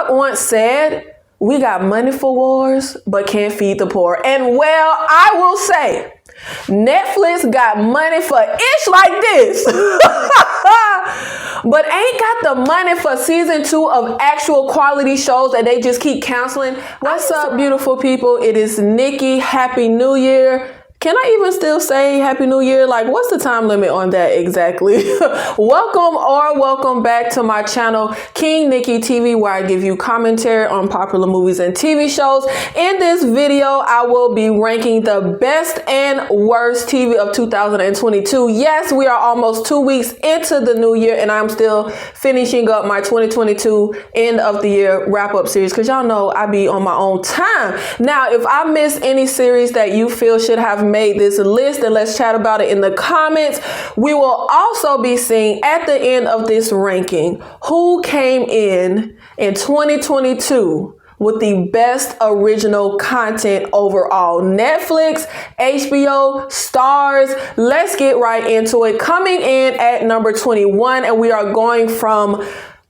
Tupac once said, "We got money for wars, but can't feed the poor." And well, I will say, Netflix got money for ish like this, but ain't got the money for season 2 of actual quality shows that they just keep canceling. What's up, beautiful people? It is Nikki. Happy New Year. Can I even still say Happy New Year? Like, what's the time limit on that exactly? Welcome back to my channel, King Nikki TV, where I give you commentary on popular movies and TV shows. In this video, I will be ranking the best and worst TV of 2022. Yes, we are almost 2 weeks into the new year, and I'm still finishing up my 2022 end of the year wrap-up series, because y'all know I be on my own time. Now, if I miss any series that you feel should have made this list, and let's chat about it in the comments. We will also be seeing at the end of this ranking who came in 2022 with the best original content overall. Netflix, HBO, Stars. Let's get right into it. Coming in at number 21, and we are going from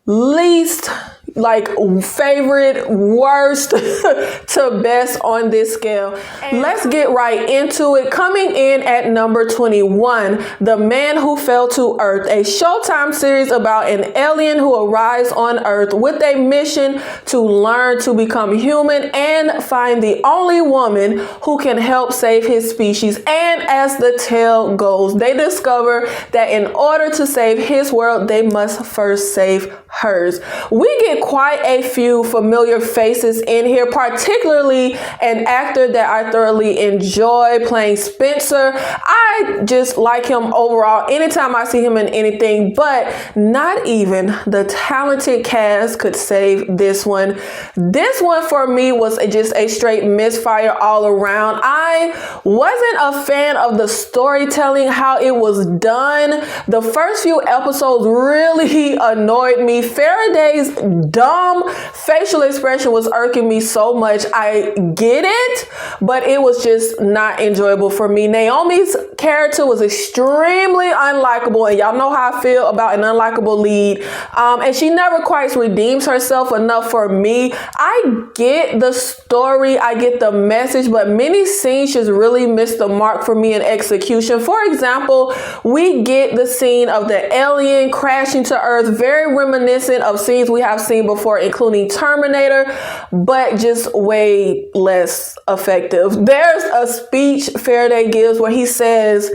least, like, favorite, worst to best on this scale. Let's get right into it. Coming in at number 21, The Man Who Fell to Earth, a Showtime series about an alien who arrives on Earth with a mission to learn to become human and find the only woman who can help save his species. And as the tale goes, they discover that in order to save his world, they must first save hers. We get quite a few familiar faces in here, particularly an actor that I thoroughly enjoy playing Spencer. I just like him overall anytime I see him in anything, but not even the talented cast could save this one. This one for me was just a straight misfire all around. I wasn't a fan of the storytelling, how it was done. The first few episodes really annoyed me. Faraday's dumb facial expression was irking me so much. I get it, but it was just not enjoyable for me. Naomi's character was extremely unlikable, and y'all know how I feel about an unlikable lead. And she never quite redeems herself enough for me. I get the story, I get the message, but many scenes just really missed the mark for me in execution. For example, we get the scene of the alien crashing to Earth, very reminiscent of scenes we have seen before, including Terminator, but just way less effective. There's a speech Faraday gives where he says,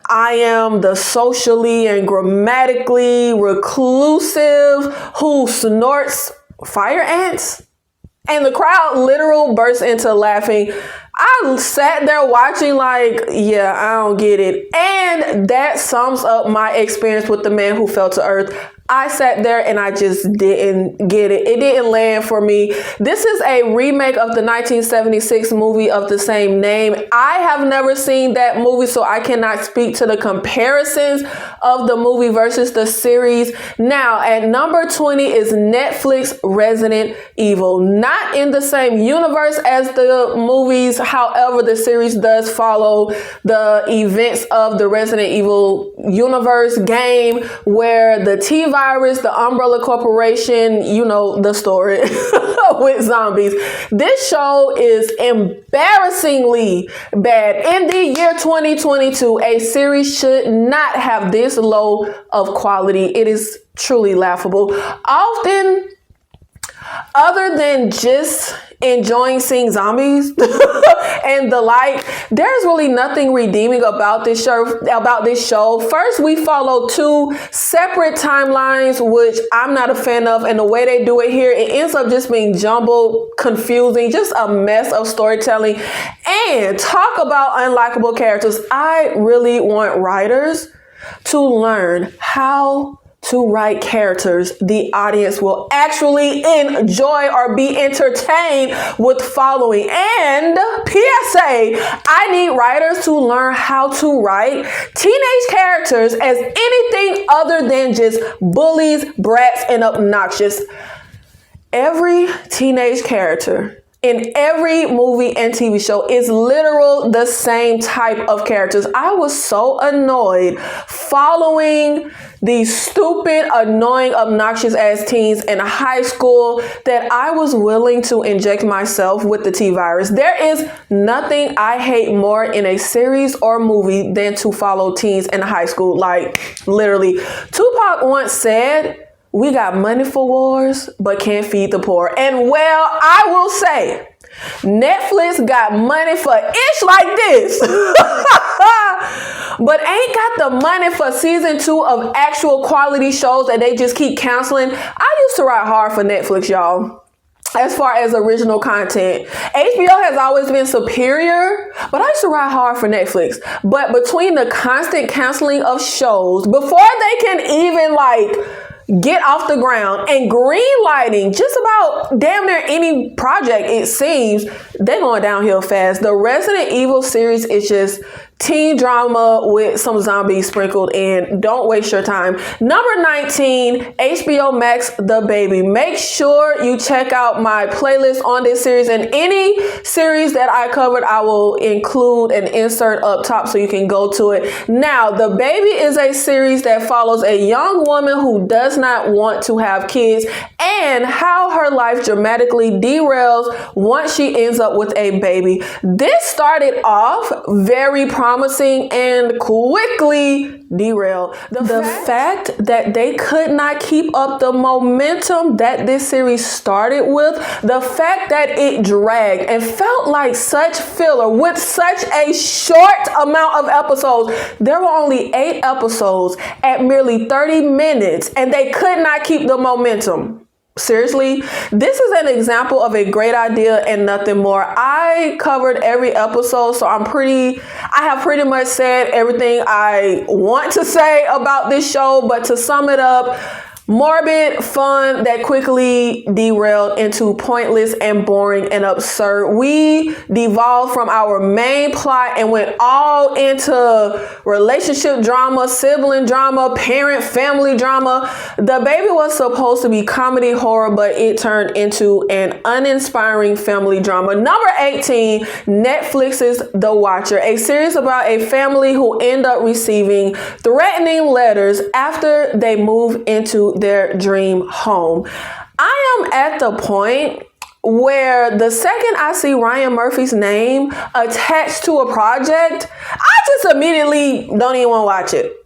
"I am the socially and grammatically reclusive who snorts fire ants." And the crowd literal burst into laughing. I sat there watching like, yeah, I don't get it. And that sums up my experience with The Man Who Fell to Earth. I sat there and I just didn't get it. It didn't land for me. This is a remake of the 1976 movie of the same name. I have never seen that movie, so I cannot speak to the comparisons of the movie versus the series. Now, at number 20 is Netflix Resident Evil. Not in the same universe as the movies. However, the series does follow the events of the Resident Evil universe game, where the T-Virus, the Umbrella Corporation, you know the story with zombies. This show is embarrassingly bad. In the year 2022, a series should not have this low of quality. It is truly laughable. Often, other than just enjoying seeing zombies and the like, there's really nothing redeeming about this show. First, we follow two separate timelines, which I'm not a fan of, and the way they do it here, it ends up just being jumbled, confusing, just a mess of storytelling. And talk about unlikable characters. I really want writers to learn how to write characters the audience will actually enjoy or be entertained with following. And PSA, I need writers to learn how to write teenage characters as anything other than just bullies, brats, and obnoxious. Every teenage character in every movie and TV show. It's literal the same type of characters. I was so annoyed following these stupid, annoying, obnoxious ass teens in high school that I was willing to inject myself with the T virus. There is nothing I hate more in a series or movie than to follow teens in high school. Like, literally. Tupac once said, "We got money for wars, but can't feed the poor." And well, I will say, Netflix got money for ish like this, but ain't got the money for season 2 of actual quality shows that they just keep canceling. I used to ride hard for Netflix, y'all, as far as original content. HBO has always been superior, but I used to ride hard for Netflix. But between the constant canceling of shows, before they can even get off the ground, and green lighting just about damn near any project, it seems, they're going downhill fast. The Resident Evil series is just teen drama with some zombies sprinkled in. Don't waste your time. Number 19, HBO Max, The Baby. Make sure you check out my playlist on this series, and any series that I covered, I will include an insert up top so you can go to it. Now, The Baby is a series that follows a young woman who does not want to have kids and how her life dramatically derails once she ends up with a baby. This started off very promising and quickly derailed. The fact that they could not keep up the momentum that this series started with, the fact that it dragged and felt like such filler with such a short amount of episodes. There were only 8 episodes at merely 30 minutes, and they could not keep the momentum. Seriously, this is an example of a great idea and nothing more. I covered every episode, so I have pretty much said everything I want to say about this show, but to sum it up, morbid fun that quickly derailed into pointless and boring and absurd. We devolved from our main plot and went all into relationship drama, sibling drama, parent family drama. The Baby was supposed to be comedy horror, but it turned into an uninspiring family drama. Number 18, Netflix's The Watcher, a series about a family who end up receiving threatening letters after they move into their dream home. I am at the point where the second I see Ryan Murphy's name attached to a project, I just immediately don't even want to watch it.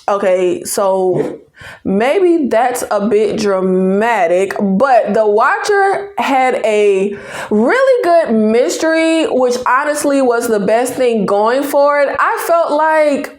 Okay, so maybe that's a bit dramatic, but The Watcher had a really good mystery, which honestly was the best thing going for it. I felt like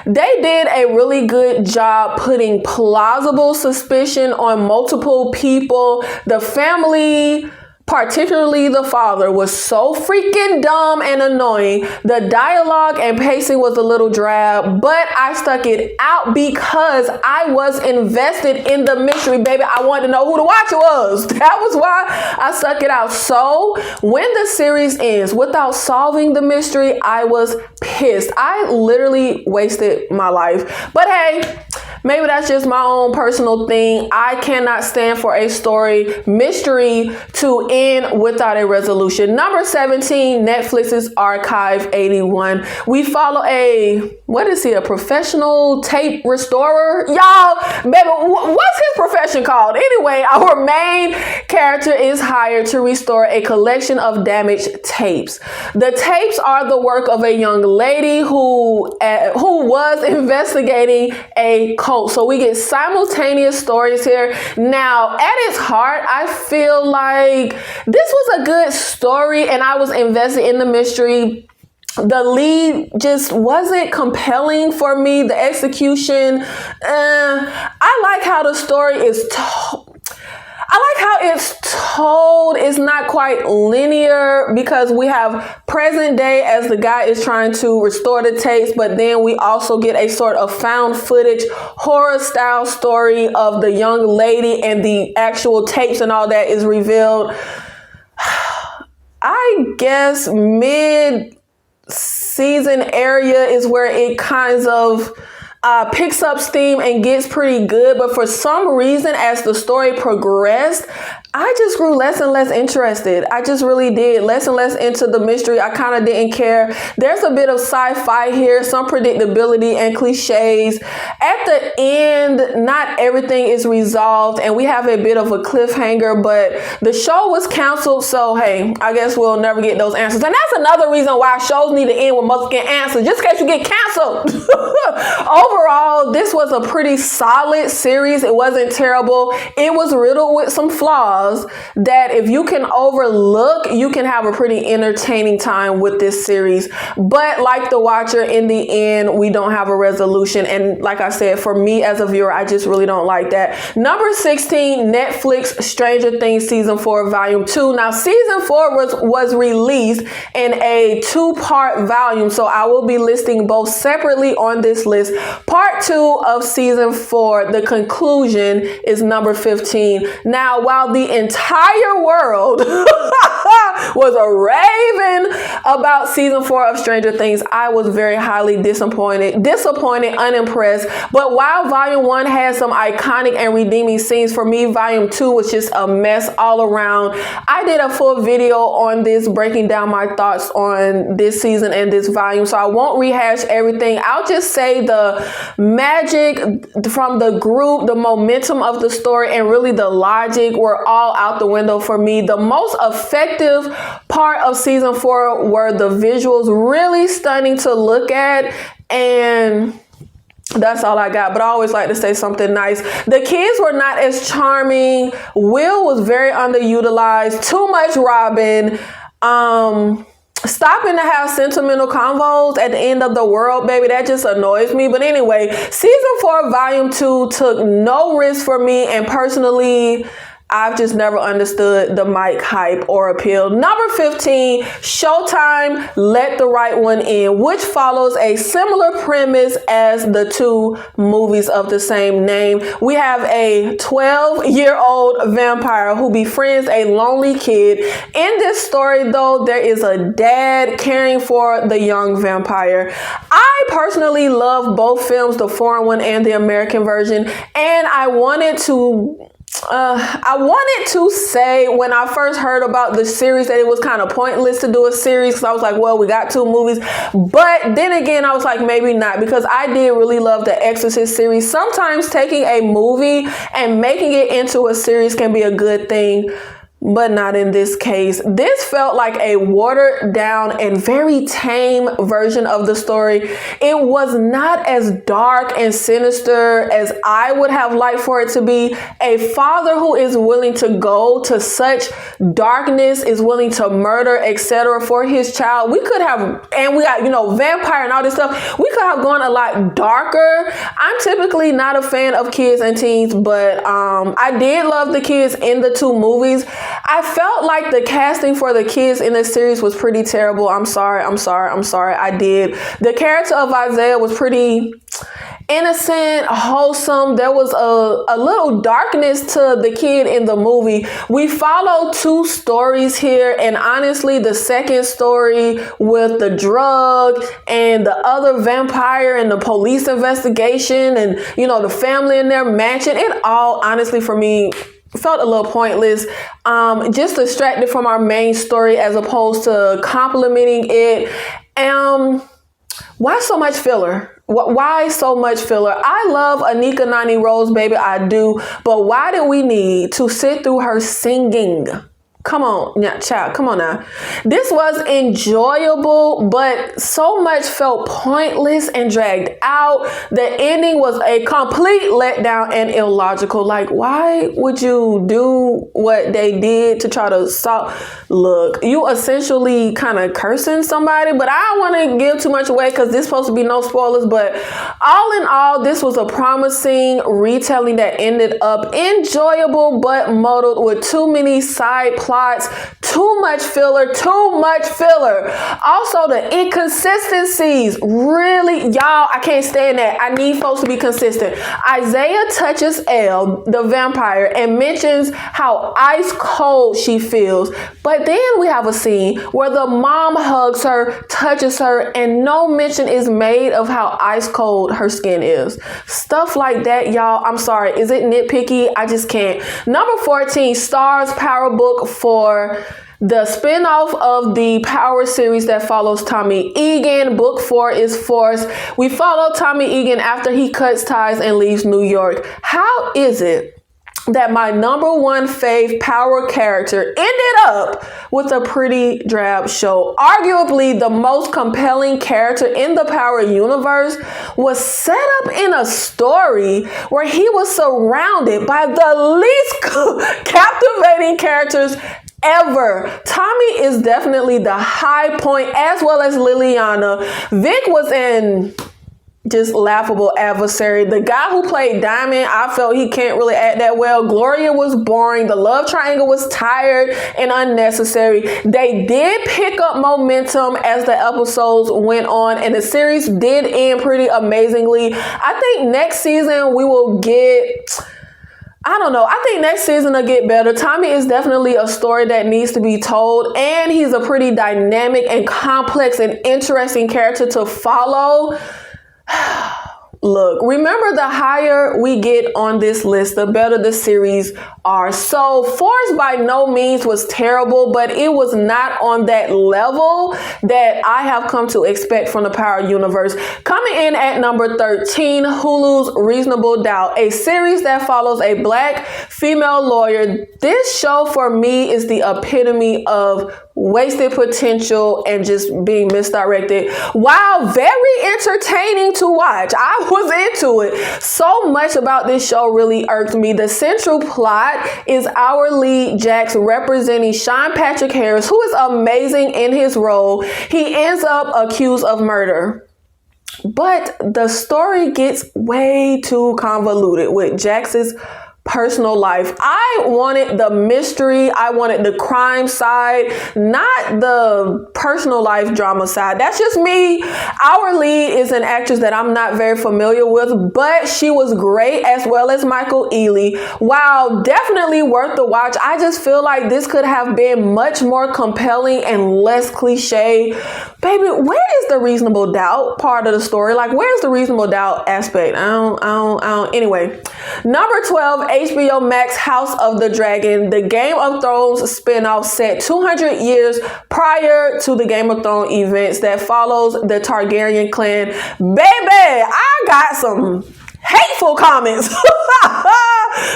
they did a really good job putting plausible suspicion on multiple people. The family, particularly the father, was so freaking dumb and annoying. The dialogue and pacing was a little drab, but I stuck it out because I was invested in the mystery, baby. I wanted to know who the Watcher was. That was why I stuck it out. So when the series ends without solving the mystery, I was pissed. I literally wasted my life. But hey, maybe that's just my own personal thing. I cannot stand for a mystery to end without a resolution. Number 17, Netflix's Archive 81. We follow a professional tape restorer? Y'all, baby, what's his profession called? Anyway, our main character is hired to restore a collection of damaged tapes. The tapes are the work of a young lady who was investigating a cult. So we get simultaneous stories here. Now, at its heart, I feel like this was a good story and I was invested in the mystery. The lead just wasn't compelling for me. The execution, I like how the story is told. I like how it's told. It's not quite linear because we have present day as the guy is trying to restore the tapes, but then we also get a sort of found footage horror style story of the young lady, and the actual tapes and all that is revealed. I guess mid-season area is where it kinds of picks up steam and gets pretty good. But for some reason, as the story progressed, I just grew less and less interested. I just really did. Less and less into the mystery. I kind of didn't care. There's a bit of sci-fi here, some predictability and cliches. At the end, not everything is resolved, and we have a bit of a cliffhanger, but the show was canceled, so hey, I guess we'll never get those answers. And that's another reason why shows need to end with must get answers, just in case you get canceled. Overall, this was a pretty solid series. It wasn't terrible. It was riddled with some flaws that if you can overlook, you can have a pretty entertaining time with this series. But like the watcher, in the end, we don't have a resolution. And like I said, for me as a viewer, I just really don't like that. Number 16, Netflix Stranger Things Season 4 Volume 2. Now, Season 4 was released in a 2-part volume, so I will be listing both separately on this list. Part 2 of Season 4, the conclusion, is number 15. Now, while the entire world was raving about Season 4 of Stranger Things, I was very highly disappointed, unimpressed. But while Volume 1 had some iconic and redeeming scenes, for me, Volume 2 was just a mess all around. I did a full video on this, breaking down my thoughts on this season and this volume, so I won't rehash everything. I'll just say the magic from the group, the momentum of the story, and really the logic were all out the window for me. The most effective part of Season 4 were the visuals, really stunning to look at, and that's all I got. But I always like to say something nice. The kids were not as charming. Will was very underutilized. Too much Robin. Stopping to have sentimental convos at the end of the world, baby, that just annoys me. But anyway, Season 4 Volume 2 took no risk for me, and personally, I've just never understood the Mike hype or appeal. Number 15, Showtime Let the Right One In, which follows a similar premise as the 2 movies of the same name. We have a 12-year-old vampire who befriends a lonely kid. In this story, though, there is a dad caring for the young vampire. I personally love both films, the foreign one and the American version, and I wanted to say when I first heard about the series that it was kind of pointless to do a series, because I was like, well, we got 2 movies. But then again, I was like, maybe not, because I did really love the Exorcist series. Sometimes taking a movie and making it into a series can be a good thing, but not in this case. This felt like a watered down and very tame version of the story. It was not as dark and sinister as I would have liked for it to be. A father who is willing to go to such darkness, is willing to murder, etc. for his child. We could have, and we got, vampire and all this stuff. We could have gone a lot darker. I'm typically not a fan of kids and teens, but I did love the kids in the 2 movies. I felt like the casting for the kids in this series was pretty terrible. I'm sorry. I did. The character of Isaiah was pretty innocent, wholesome. There was a little darkness to the kid in the movie. We followed 2 stories here, and honestly, the second story with the drug and the other vampire and the police investigation and, the family in their mansion, it all, honestly, for me, felt a little pointless, just distracted from our main story as opposed to complementing it. Why so much filler? Why so much filler? I love Anika Nani Rose, baby, I do, but why did we need to sit through her singing? Come on, yeah, child, come on now. This was enjoyable, but so much felt pointless and dragged out. The ending was a complete letdown and illogical. Like, why would you do what they did to try to stop? Look, you essentially kind of cursing somebody, but I don't want to give too much away because this is supposed to be no spoilers. But all in all, this was a promising retelling that ended up enjoyable, but muddled with too many side plots, Too much filler. Also, the inconsistencies. Really, y'all, I can't stand that. I need folks to be consistent. Isaiah touches Elle, the vampire, and mentions how ice cold she feels. But then we have a scene where the mom hugs her, touches her, and no mention is made of how ice cold her skin is. Stuff like that, y'all. I'm sorry. Is it nitpicky? I just can't. Number 14, Star's Power Book for the spinoff of the Power series that follows Tommy Egan. Book 4 is Force. We follow Tommy Egan after he cuts ties and leaves New York. How is it that my number one fave Power character ended up with a pretty drab show? Arguably the most compelling character in the Power universe was set up in a story where he was surrounded by the least captivating characters ever. Tommy is definitely the high point, as well as Liliana. Vic was in just laughable adversary. The guy who played Diamond, I felt he can't really act that well. Gloria was boring. The love triangle was tired and unnecessary. They did pick up momentum as the episodes went on, and the series did end pretty amazingly. I think next season we will get... I think next season will get better. Tommy is definitely a story that needs to be told, and he's a pretty dynamic and complex and interesting character to follow. Look, remember, the higher we get on this list, the better the series are. So Force by no means was terrible, but it was not on that level that I have come to expect from the Power universe. Coming in at number 13, Hulu's Reasonable Doubt, a series that follows a Black female lawyer. This show for me is the epitome of wasted potential and just being misdirected. While very entertaining to watch, I was into it. So much about this show really irked me. The central plot is our lead Jax representing Sean Patrick Harris, who is amazing in his role. He ends up accused of murder. But the story gets way too convoluted with Jax's personal life. I wanted the mystery. I wanted the crime side, not the personal life drama side. That's just me. Our lead is an actress that I'm not very familiar with, but she was great, as well as Michael Ealy. While definitely worth the watch, I just feel like this could have been much more compelling and less cliche. Baby, where is the reasonable doubt part of the story? Like, where's the reasonable doubt aspect? I don't. Anyway, number 12, HBO Max House of the Dragon, the Game of Thrones spinoff set 200 years prior to the Game of Thrones events that follows the Targaryen clan. Baby, I got some hateful comments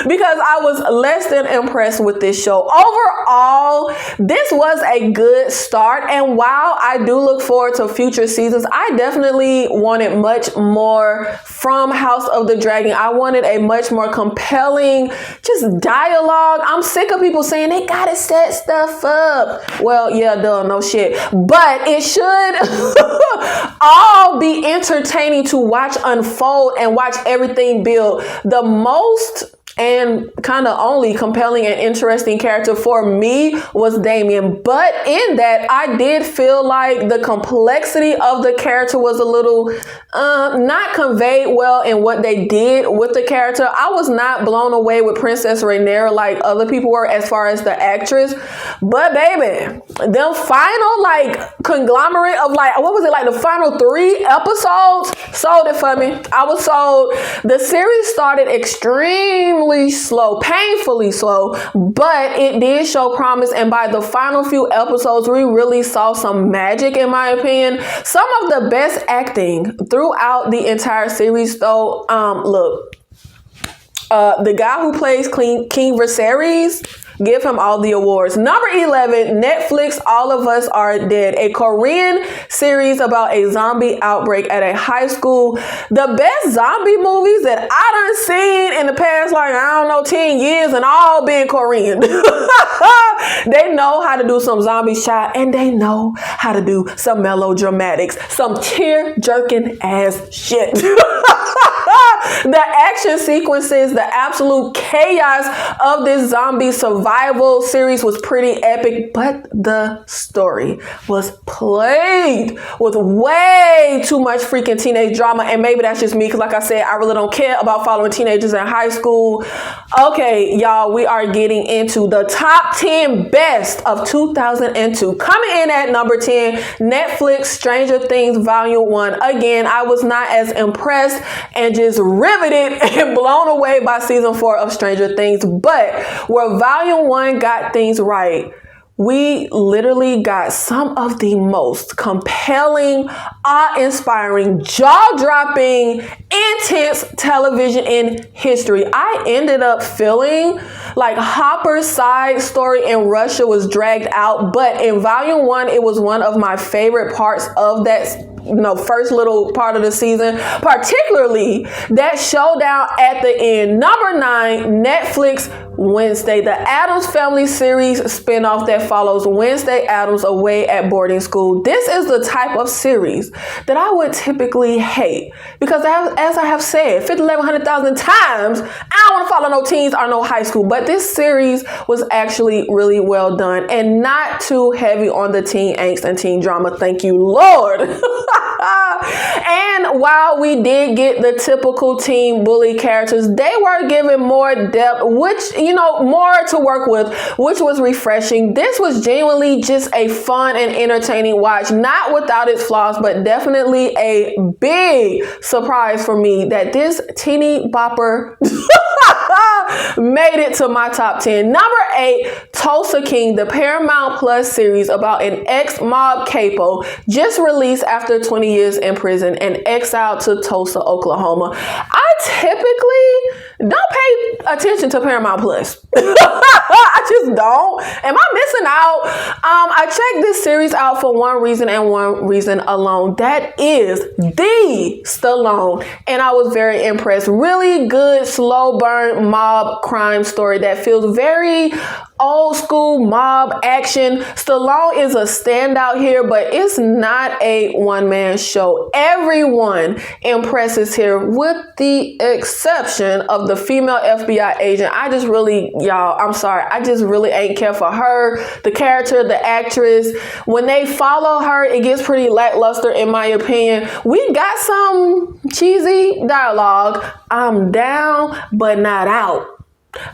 because I was less than impressed with this show. Overall, this was a good start, and while I do look forward to future seasons, I definitely wanted much more from House of the Dragon. I wanted a much more compelling just dialogue. I'm sick of people saying they gotta set stuff up. Well, yeah, duh, no shit. But it should all be entertaining to watch unfold and watch everything build. The most and kind of only compelling and interesting character for me was Damien. But in that, I did feel like the complexity of the character was a little not conveyed well in what they did with the character. I was not blown away with Princess Rhaenyra like other people were as far as the actress. But baby, the final conglomerate of the final 3 episodes sold it for me. I was sold. The series started extremely slow, painfully slow, but it did show promise, and by the final few episodes we really saw some magic, in my opinion. Some of the best acting throughout the entire series though, the guy who plays King Viserys, give him all the awards. Number 11, Netflix, All of Us Are Dead, a Korean series about a zombie outbreak at a high school. The best zombie movies that I done seen in the past, 10 years, and all been Korean. They know how to do some zombie shot, and they know how to do some melodramatics, some tear-jerking ass shit. The action sequences, the absolute chaos of this zombie survival series was pretty epic, but the story was plagued with way too much freaking teenage drama. And maybe that's just me, because like I said, I really don't care about following teenagers in high school. Okay, y'all, we are getting into the top 10 best of 2002. Coming in at number 10, Netflix Stranger Things Volume 1. Again, I was not as impressed and just riveted and blown away by season 4 of Stranger Things, but where Volume 1 got things right, we literally got some of the most compelling, awe-inspiring, jaw-dropping, intense television in history. I ended up feeling like Hopper's side story in Russia was dragged out, but in Volume 1, it was one of my favorite parts of that first little part of the season, particularly that showdown at the end. Number 9, Netflix Wednesday, the Addams Family series spinoff that follows Wednesday Addams away at boarding school. This is the type of series that I would typically hate because, as I have said 1,100,000 times, I don't want to follow no teens or no high school. But this series was actually really well done and not too heavy on the teen angst and teen drama. Thank you, Lord. And while we did get the typical teen bully characters, they were given more depth, which, more to work with, which was refreshing. This was genuinely just a fun and entertaining watch, not without its flaws, but definitely a big surprise for me that this teeny bopper made it to my top 10. Number 8, Tulsa King, the Paramount Plus series about an ex-mob capo just released after 20 years in prison and exiled to Tulsa, Oklahoma. I typically don't pay attention to Paramount Plus. I just don't. Am I missing out? I checked this series out for one reason and one reason alone. That is the Stallone. And I was very impressed. Really good, slow burn mob crime story that feels very old school mob action. Stallone is a standout here, but it's not a one-man show. Everyone impresses here with the exception of the female FBI agent. I just really ain't care for her, the character, the actress. When they follow her, it gets pretty lackluster in my opinion. We got some cheesy dialogue. I'm down, but not out.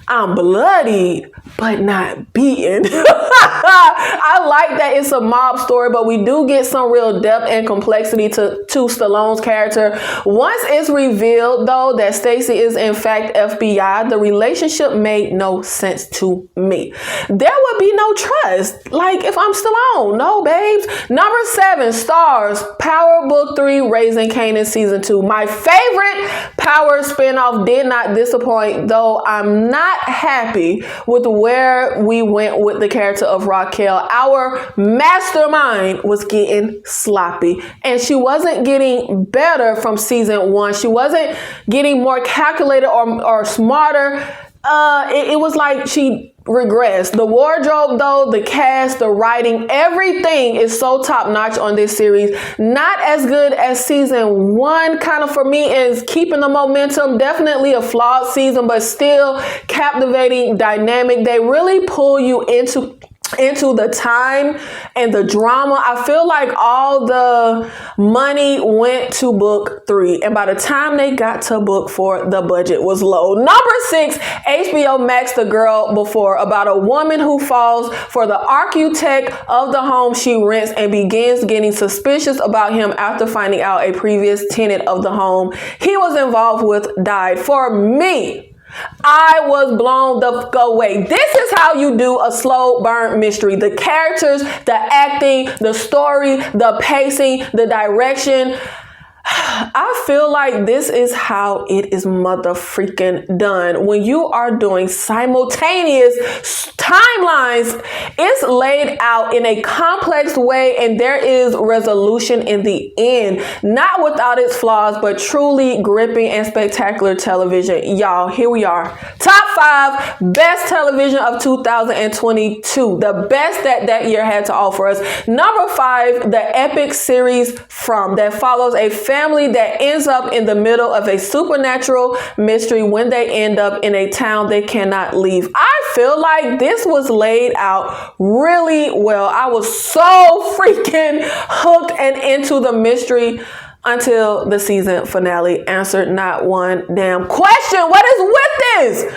I'm bloodied, but not beaten. I like that it's a mob story, but we do get some real depth and complexity to Stallone's character. Once it's revealed, though, that Stacy is in fact FBI, the relationship made no sense to me. There would be no trust. Like, if I'm Stallone, no, babes. Number 7, Stars, Power Book 3, Raising Kanan Season 2. My favorite Power spinoff did not disappoint, though I'm not happy with where we went with the character of Raquel. Our mastermind was getting sloppy, and she wasn't getting better from season 1. She wasn't getting more calculated or smarter. It was like she regressed. The wardrobe, though, the cast, the writing, everything is so top notch on this series. Not as good as season 1, kind of for me, is keeping the momentum. Definitely a flawed season, but still captivating, dynamic. They really pull you into the time and the drama. I feel like all the money went to book 3, and by the time they got to book 4, the budget was low. Number 6, HBO Max, The Girl Before, about a woman who falls for the architect of the home she rents and begins getting suspicious about him after finding out a previous tenant of the home he was involved with died. For me, I was blown the fuck away. This is how you do a slow burn mystery. The characters, the acting, the story, the pacing, the direction. I feel like this is how it is motherfreaking done. When you are doing simultaneous timelines, it's laid out in a complex way and there is resolution in the end. Not without its flaws, but truly gripping and spectacular television. Y'all, here we are. Top 5 best television of 2022. The best that year had to offer us. Number 5, the epic series From, that follows a family family that ends up in the middle of a supernatural mystery when they end up in a town they cannot leave. I feel like this was laid out really well. I was so freaking hooked and into the mystery until the season finale answered not one damn question. What is with this?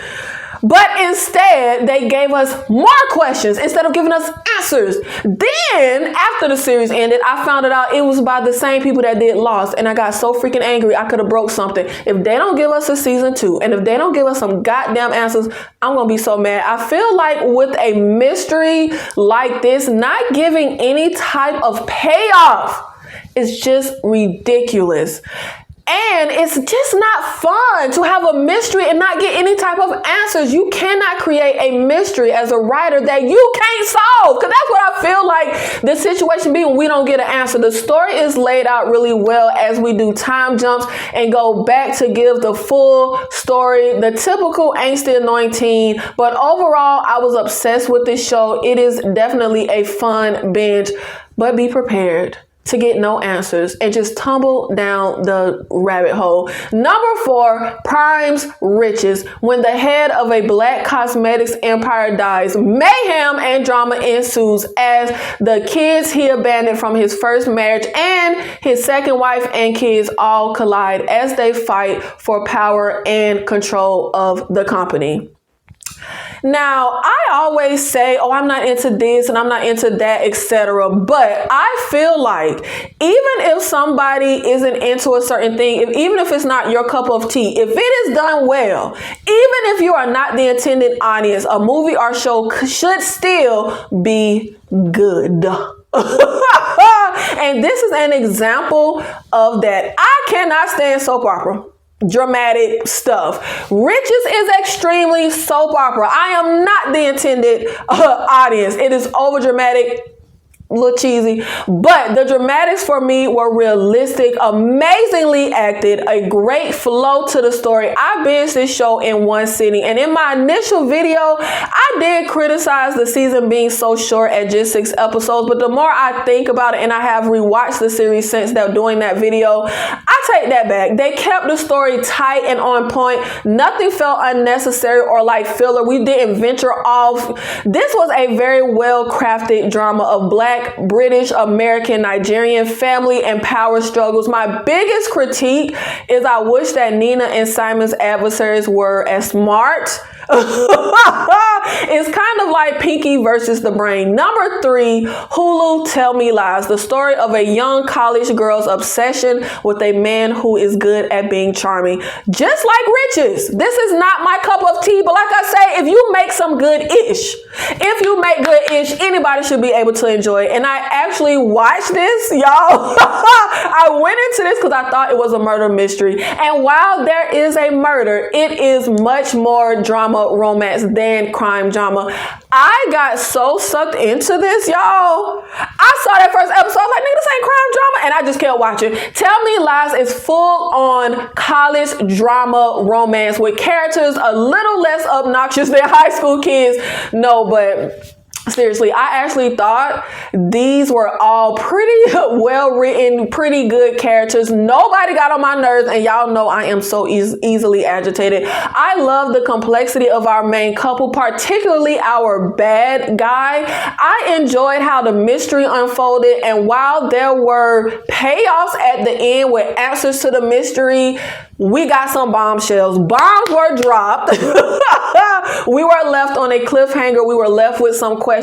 But instead, they gave us more questions instead of giving us answers. Then, after the series ended, I found it out it was by the same people that did Lost. And I got so freaking angry, I could have broke something. If they don't give us a season 2, and if they don't give us some goddamn answers, I'm going to be so mad. I feel like with a mystery like this, not giving any type of payoff is just ridiculous. And it's just not fun to have a mystery and not get any type of answers. You cannot create a mystery as a writer that you can't solve. Because that's what I feel like the situation be when we don't get an answer. The story is laid out really well as we do time jumps and go back to give the full story, the typical angsty annoying teen. But overall, I was obsessed with this show. It is definitely a fun binge, but be prepared to get no answers and just tumble down the rabbit hole. Number 4, Prime's riches. When the head of a black cosmetics empire dies, mayhem and drama ensues as the kids he abandoned from his first marriage and his second wife and kids all collide as they fight for power and control of the company. Now, I always say, oh, I'm not into this and I'm not into that, etc. But I feel like even if somebody isn't into a certain thing, even if it's not your cup of tea, if it is done well, even if you are not the intended audience, a movie or show should still be good. And this is an example of that. I cannot stand soap opera. Dramatic stuff. Riches is extremely soap opera. I am not the intended audience. It is over dramatic, a little cheesy, but the dramatics for me were realistic, amazingly acted, a great flow to the story. I binged this show in one sitting, and in my initial video, I did criticize the season being so short at just 6 episodes, but the more I think about it, and I have rewatched the series since doing that video, I take that back. They kept the story tight and on point. Nothing felt unnecessary or like filler. We didn't venture off. This was a very well crafted drama of Black, British, American, Nigerian family and power struggles. My biggest critique is I wish that Nina and Simon's adversaries were as smart. It's kind of like Pinky versus the Brain. Number 3, Hulu Tell Me Lies. The story of a young college girl's obsession with a man who is good at being charming. Just like Riches. This is not my cup of tea, but like I say, if you make some good-ish, anybody should be able to enjoy it. And I actually watched this, y'all. I went into this because I thought it was a murder mystery. And while there is a murder, it is much more drama romance than crime drama. I got so sucked into this, y'all. I saw that first episode, I was like, nigga, this ain't crime drama, and I just kept watching. Tell Me Lies is full on college drama romance with characters a little less obnoxious than high school kids. No, but seriously, I actually thought these were all pretty well written, pretty good characters. Nobody got on my nerves, and y'all know I am so easily agitated. I love the complexity of our main couple, particularly our bad guy. I enjoyed how the mystery unfolded, and while there were payoffs at the end with answers to the mystery, we got some bombshells. Bombs were dropped. We were left on a cliffhanger. We were left with some questions.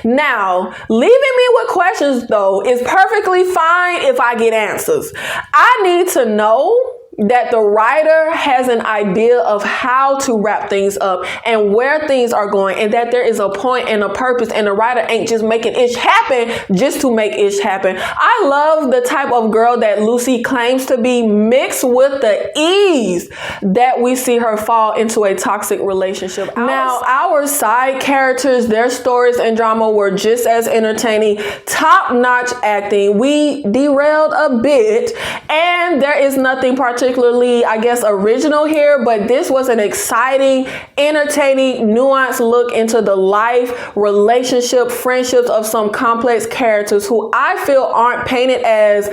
Now, leaving me with questions, though, is perfectly fine if I get answers. I need to know that the writer has an idea of how to wrap things up and where things are going, and that there is a point and a purpose, and the writer ain't just making ish happen just to make ish happen. I love the type of girl that Lucy claims to be, mixed with the ease that we see her fall into a toxic relationship. Now, our side characters, their stories and drama were just as entertaining, top-notch acting. We derailed a bit, and there is nothing particular particularly, I guess, original here, but this was an exciting, entertaining, nuanced look into the life, relationship, friendships of some complex characters who I feel aren't painted as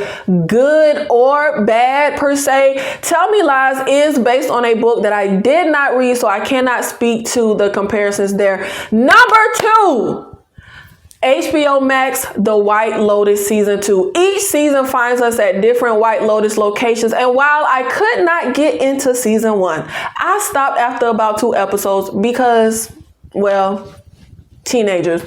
good or bad per se. Tell Me Lies is based on a book that I did not read, so I cannot speak to the comparisons there. Number 2. HBO Max, The White Lotus Season 2. Each season finds us at different White Lotus locations, and while I could not get into season 1, I stopped after about 2 episodes because, well, teenagers.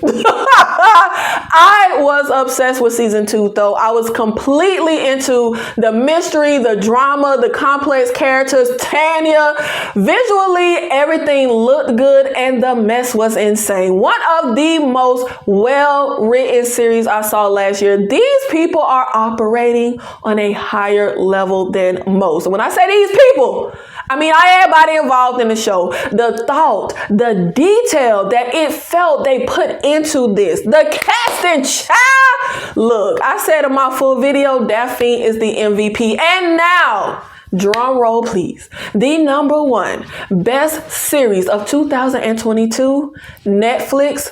I was obsessed with season 2 though. I was completely into the mystery, the drama, the complex characters, Tanya. Visually, everything looked good and the mess was insane. One of the most well-written series I saw last year. These people are operating on a higher level than most. When I say these people, I mean everybody involved in the show. The thought, the detail that it felt they put into this. The casting, child. Look, I said in my full video, Daphne is the MVP. And now, drum roll please. The number 1 best series of 2022, Netflix,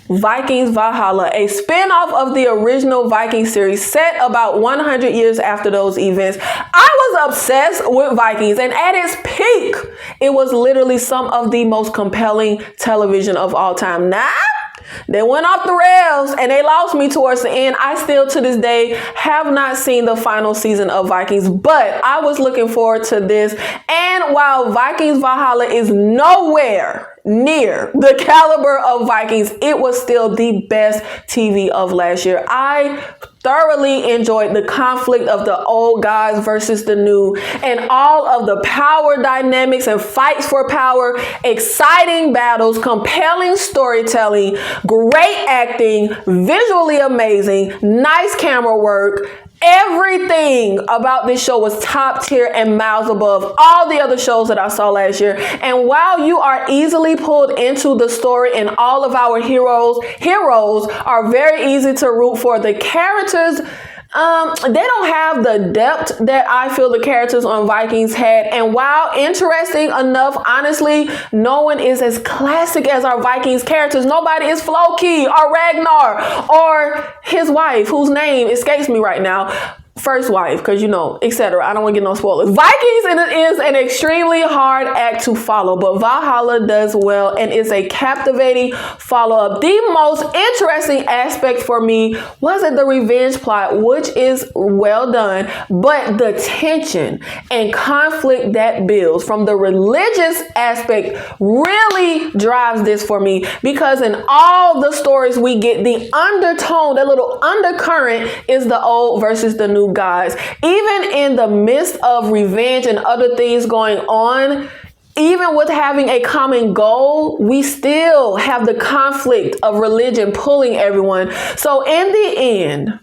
Vikings Valhalla, a spin-off of the original Viking series set about 100 years after those events. I was obsessed with Vikings, and at its peak, it was literally some of the most compelling television of all time. Now, they went off the rails and they lost me towards the end. I still to this day have not seen the final season of Vikings, but I was looking forward to this. And while Vikings Valhalla is nowhere near the caliber of Vikings, it was still the best TV of last year. I thoroughly enjoyed the conflict of the old gods versus the new, and all of the power dynamics and fights for power, exciting battles, compelling storytelling, great acting, visually amazing, nice camera work. Everything about this show was top tier and miles above all the other shows that I saw last year. And while you are easily pulled into the story and all of our heroes are very easy to root for, the characters, they don't have the depth that I feel the characters on Vikings had. And while interesting enough, honestly, no one is as classic as our Vikings characters. Nobody is Floki or Ragnar or his wife, whose name escapes me right now. First wife, because you know, etc. I don't want to get no spoilers. Vikings is an extremely hard act to follow, but Valhalla does well and is a captivating follow-up. The most interesting aspect for me wasn't the revenge plot, which is well done, but the tension and conflict that builds from the religious aspect really drives this for me, because in all the stories we get, the undertone, that little undercurrent, is the old versus the new gods. Even in the midst of revenge and other things going on, even with having a common goal, we still have the conflict of religion pulling everyone. So in the end,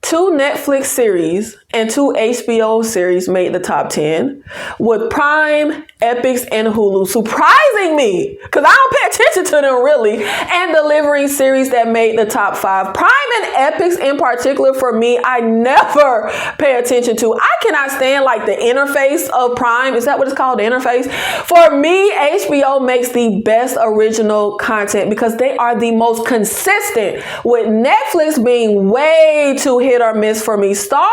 2 Netflix series and 2 HBO series made the top 10, with Prime, Epix, and Hulu surprising me, because I don't pay attention to them really, and delivering series that made the top 5. Prime and Epix in particular, for me, I never pay attention to. I cannot stand like the interface of Prime. Is that what it's called? The interface? For me, HBO makes the best original content because they are the most consistent, with Netflix being way too hit or miss for me. Stars,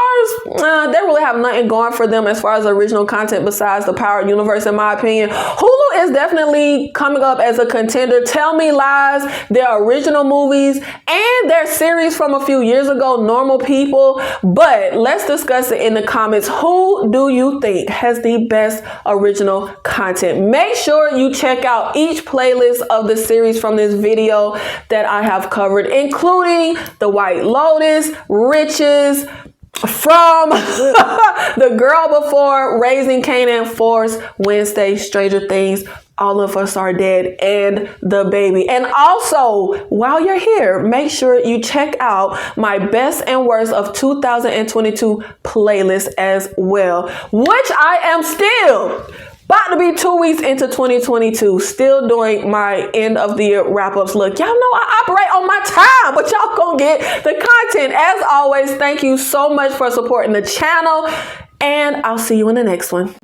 they really have nothing going for them as far as original content besides the Power Universe, in my opinion. Hulu is definitely coming up as a contender. Tell Me Lies, their original movies, and their series from a few years ago, Normal People. But let's discuss it in the comments. Who do you think has the best original content? Make sure you check out each playlist of the series from this video that I have covered, including The White Lotus, Riches, From, The Girl Before, Raising Kanan, Force, Wednesday, Stranger Things, All of Us Are Dead, and The Baby. And also, while you're here, make sure you check out my best and worst of 2022 playlist as well, which I am still about to be 2 weeks into 2022, still doing my end of the year wrap-ups. Look, y'all know I operate on my time, but y'all gonna get the content. As always, thank you so much for supporting the channel. and I'll see you in the next one.